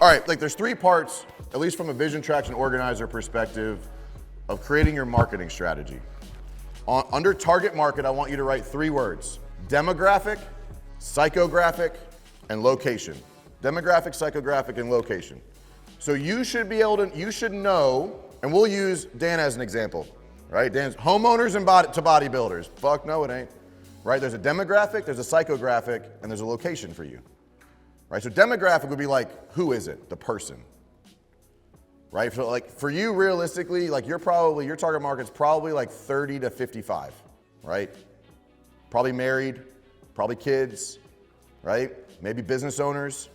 All right, like there's 3 parts, at least from a vision traction organizer perspective, of creating your marketing strategy. Under target market, I want you to write 3 words: demographic, psychographic, and location. Demographic, psychographic, and location. So you should be able to, you should know, and we'll use Dan as an example, right? Dan's homeowners and to bodybuilders. Fuck no, it ain't. Right? There's a demographic, there's a psychographic, and there's a location for you. Right? So demographic would be like, who is it? The person. Right? So like for you, realistically, like your target market's probably like 30 to 55, right? Probably married, probably kids, right? Maybe business owners,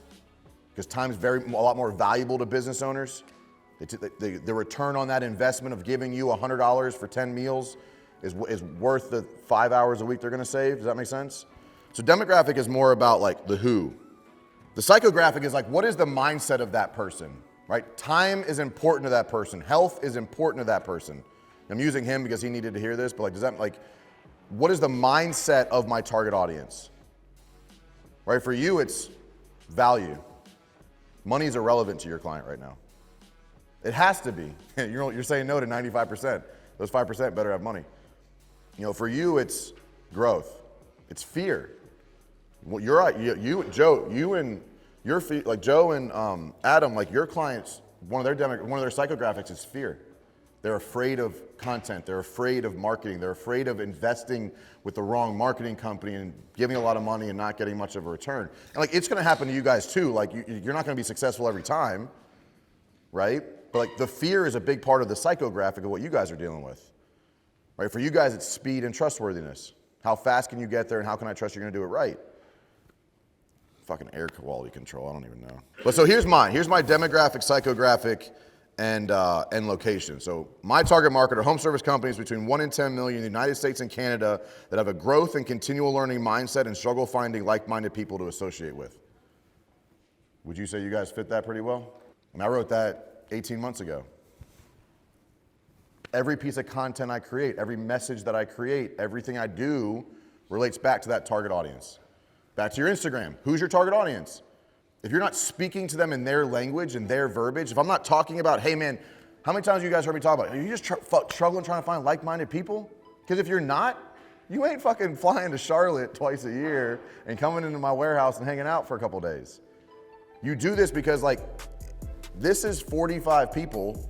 because time's a lot more valuable to business owners. The return on that investment of giving you $100 for 10 meals is worth the 5 hours a week they're gonna save. Does that make sense? So demographic is more about like the who. The psychographic is like, what is the mindset of that person, right? Time is important to that person. Health is important to that person. I'm using him because he needed to hear this, but like, what is the mindset of my target audience? Right, for you, it's value. Money is irrelevant to your client right now. It has to be. You're saying no to 95%. Those 5% better have money. You know, for you, it's growth. It's fear. Well, you're right. Joe and Adam, like your clients, one of their psychographics is fear. They're afraid of content. They're afraid of marketing. They're afraid of investing with the wrong marketing company and giving a lot of money and not getting much of a return. And like, it's going to happen to you guys too. Like, you're not going to be successful every time, right? But like, the fear is a big part of the psychographic of what you guys are dealing with, right? For you guys, it's speed and trustworthiness. How fast can you get there, and how can I trust you're going to do it right? Fucking air quality control. I don't even know. But so here's mine. Here's my demographic, psychographic, and location. So my target market are home service companies between 1 and 10 million in the United States and Canada that have a growth and continual learning mindset and struggle finding like-minded people to associate with. Would you say you guys fit that pretty well? And I wrote that 18 months ago. Every piece of content I create, every message that I create, everything I do relates back to that target audience. Back to your Instagram. Who's your target audience? If you're not speaking to them in their language and their verbiage, if I'm not talking about, hey man, how many times have you guys heard me talk about it? Are you just struggling trying to find like-minded people? Because if you're not, you ain't fucking flying to Charlotte twice a year and coming into my warehouse and hanging out for a couple days. You do this because like, this is 45 people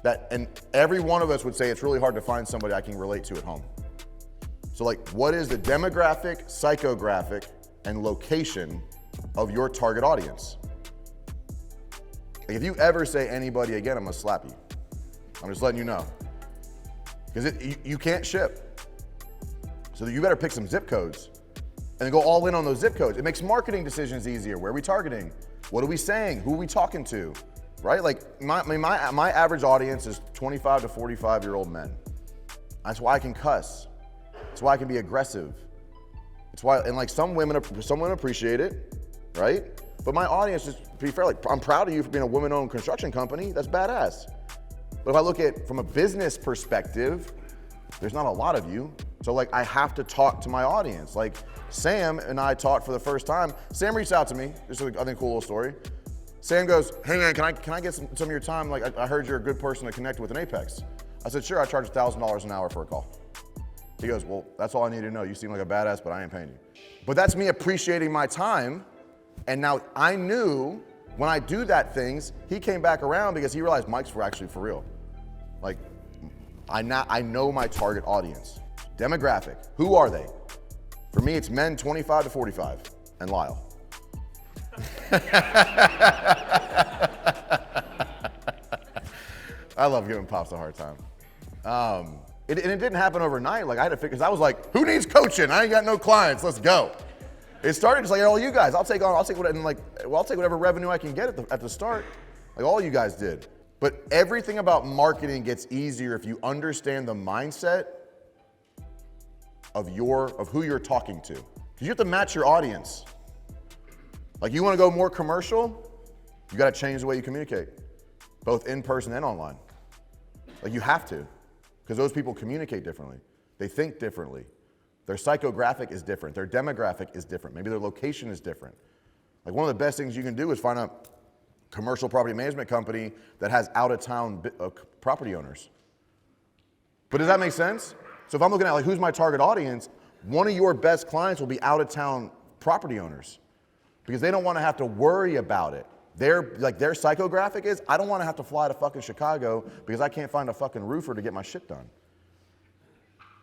that, and every one of us would say it's really hard to find somebody I can relate to at home. So like, what is the demographic, psychographic, and location of your target audience? Like, if you ever say anybody again, I'm gonna slap you. I'm just letting you know. Because you can't ship. So you better pick some zip codes and then go all in on those zip codes. It makes marketing decisions easier. Where are we targeting? What are we saying? Who are we talking to? Right? Like my average audience is 25 to 45-year-old men. That's why I can cuss. That's why I can be aggressive. It's why, and like some women appreciate it, right? But my audience is, to be fair, like I'm proud of you for being a women-owned construction company. That's badass. But if I look at from a business perspective, there's not a lot of you. So like I have to talk to my audience. Like Sam and I talked for the first time. Sam reached out to me. This is I think cool little story. Sam goes, hey man, can I get some of your time? Like I heard you're a good person to connect with in Apex. I said, sure, I charge $1,000 an hour for a call. He goes, well, that's all I need to know. You seem like a badass, but I ain't paying you. But that's me appreciating my time. And now I knew when I do that things, he came back around because he realized Mike's actually for real. Like, I know my target audience. Demographic, who are they? For me, it's men 25 to 45, and Lyle. I love giving Pops a hard time. And it didn't happen overnight. Like I had to figure, because I was like, who needs coaching? I ain't got no clients, let's go. It started just like, all you guys, I'll take whatever revenue I can get at the start. Like all you guys did. But everything about marketing gets easier if you understand the mindset of who you're talking to. Because you have to match your audience. Like you want to go more commercial, you got to change the way you communicate, both in person and online. Like you have to. Because those people communicate differently. They think differently. Their psychographic is different. Their demographic is different. Maybe their location is different. Like one of the best things you can do is find out commercial property management company that has out-of-town property owners. But does that make sense? So if I'm looking at like who's my target audience, one of your best clients will be out-of-town property owners because they don't want to have to worry about it. Their psychographic is, I don't want to have to fly to fucking Chicago because I can't find a fucking roofer to get my shit done.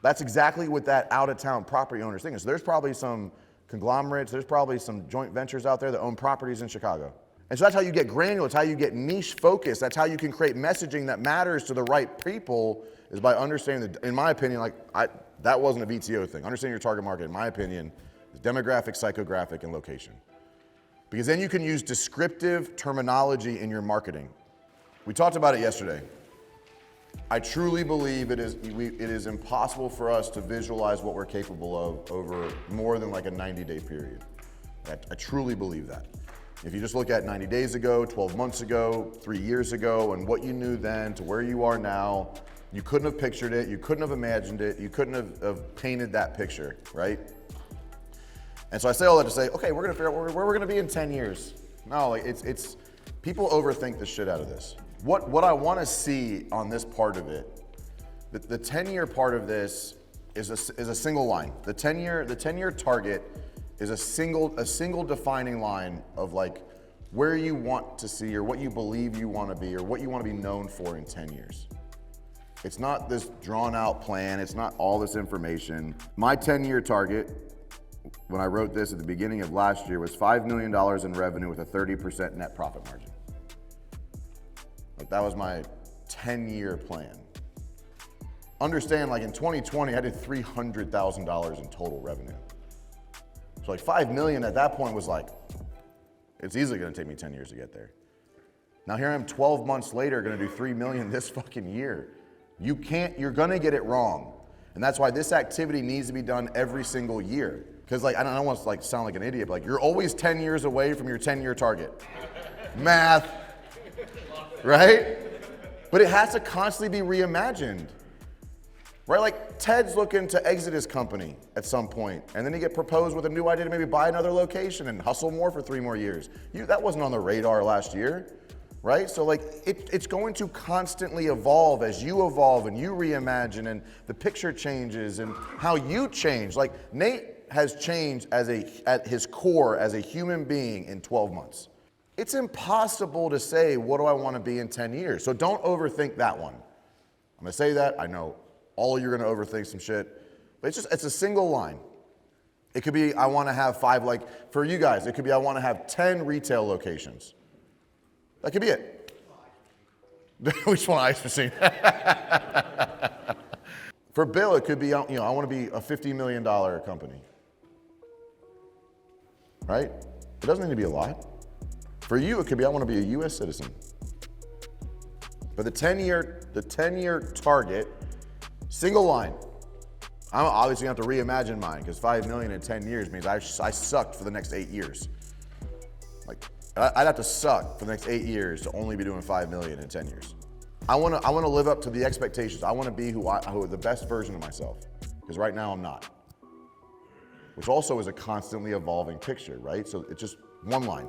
That's exactly what that out-of-town property owners thing is. So there's probably some conglomerates, there's probably some joint ventures out there that own properties in Chicago. And so that's how you get granular, it's how you get niche focus, that's how you can create messaging that matters to the right people, is by understanding, in my opinion, that wasn't a VTO thing. Understanding your target market, in my opinion, is demographic, psychographic, and location. Because then you can use descriptive terminology in your marketing. We talked about it yesterday. I truly believe it is impossible for us to visualize what we're capable of over more than like a 90-day period. I truly believe that. If you just look at 90 days ago, 12 months ago, 3 years ago, and what you knew then to where you are now, you couldn't have pictured it, you couldn't have imagined it, you couldn't have painted that picture, right? And so I say all that to say, okay, we're gonna figure out where we're gonna be in 10 years. No, like it's people overthink the shit out of this. What I wanna see on this part of it, the 10-year part of this is a single line. The 10-year target is a single defining line of like where you want to see or what you believe you wanna be or what you wanna be known for in 10 years. It's not this drawn out plan, it's not all this information. My 10-year target, when I wrote this at the beginning of last year, was $5 million in revenue with a 30% net profit margin. Like that was my 10-year plan. Understand, like in 2020, I did $300,000 in total revenue. So like 5 million at that point was like, it's easily gonna take me 10 years to get there. Now here I am 12 months later, gonna do 3 million this fucking year. You're gonna get it wrong. And that's why this activity needs to be done every single year. Because like, I don't want to like sound like an idiot, but like you're always 10 years away from your 10-year target. Math, right? But it has to constantly be reimagined. Right, like Ted's looking to exit his company at some point, and then he get proposed with a new idea to maybe buy another location and hustle more for 3 more years. That wasn't on the radar last year, right? So like it's going to constantly evolve as you evolve and you reimagine and the picture changes and how you change. Like Nate has changed at his core as a human being in 12 months. It's impossible to say, what do I want to be in 10 years? So don't overthink that one. I'm gonna say that, I know all of you are gonna overthink some shit, but it's a single line. It could be, I wanna have 5, like for you guys, it could be, I wanna have 10 retail locations. That could be it. Which one I seen? For Bill, it could be, I wanna be a $50 million company. Right? It doesn't need to be a lot. For you, it could be, I wanna be a US citizen. But the 10-year target, single line. I'm obviously gonna have to reimagine mine because 5 million in 10 years means I sucked for the next 8 years. Like, I'd have to suck for the next 8 years to only be doing 5 million in 10 years. I wanna live up to the expectations. I wanna be who the best version of myself, because right now I'm not. Which also is a constantly evolving picture, right? So it's just one line.